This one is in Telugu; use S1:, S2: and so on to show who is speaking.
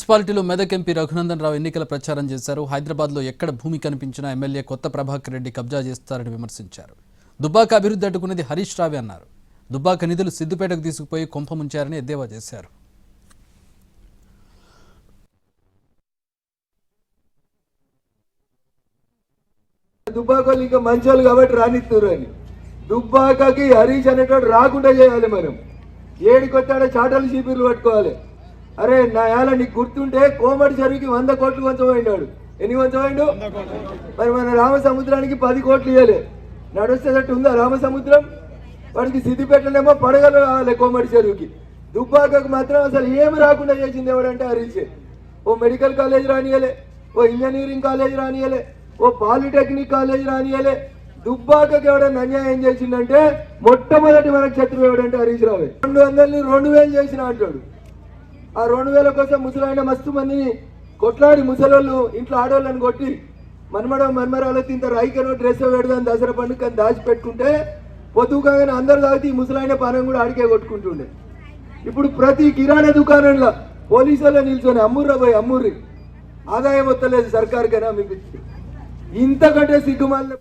S1: మున్సిపాలిటీలో మెదక్ ఎంపీ రఘునందన్ రావు ఎన్నికల ప్రచారం చేశారు. హైదరాబాద్లో ఎక్కడ భూమి కనిపించినా ఎమ్మెల్యే కొత్త ప్రభాకర్ రెడ్డి కబ్జా చేస్తారని విమర్శించారు. దుబ్బాక అభివృద్ధి అడ్డుకున్నది హరీష్ రావే అన్నారు. దుబ్బాక నిధులు సిద్దిపేటకు తీసుకుపోయి కొంప ముంచారని ఎద్దేవా చేశారు.
S2: దుబ్బాకలు ఇంకా మంచోళ్ళు కాబట్టి రానిస్తారు అని దుబ్బాకకి హరీష్ అనేటోడు రాకుండా చేయాలి. మనం ఏడికొచ్చాడో చాటలు చీపీర్లు పట్టుకోవాలి. అరే నా యాల నీకు గుర్తుంటే కోమటి చెరువుకి 100 కోట్లు వంచబోయినాడు. ఎన్ని వంచబోయిండు? మరి మన రామసముద్రానికి 10 కోట్లు ఇవ్వలే. నడుస్తేటట్టు ఉందా రామసముద్రం? వాడికి సిద్దిపేటనేమో పడగలు కావాలి కోమటి చెరువుకి. దుబ్బాకకు మాత్రం అసలు ఏమి రాకుండా చేసింది ఎవడంటే హరీష్. ఓ మెడికల్ కాలేజ్ రానియలే, ఓ ఇంజనీరింగ్ కాలేజ్ రానియలే, ఓ పాలిటెక్నిక్ కాలేజ్ రానియలే. దుబ్బాకకి ఎవడన్నా అన్యాయం చేసిందంటే మొట్టమొదటి మనకు శత్రువు ఎవడంటే హరీష్ రావే. 200ని 2000 చేసిన అంటాడు. ఆ 2000 కోసం ముసలాయన మస్తు మందిని కొట్లాడి ముసలోళ్ళు ఇంట్లో ఆడవాళ్ళని కొట్టి మన్మరాలతో ఇంత రైకనో డ్రెస్ పెడదాని దసరా పండుగ దాచిపెట్టుకుంటే పొద్దుగానే అందరు తాగితే ఈ ముసలాయన పానం కూడా ఆడికే కొట్టుకుంటుండే. ఇప్పుడు ప్రతి కిరాణా దుకాణంలో పోలీసుల్లో నిల్చొని అమ్ముర్రి ఆదాయం వస్తలేదు సర్కారుకైనా మీకు ఇంతకంటే సిగ్గుమాలిన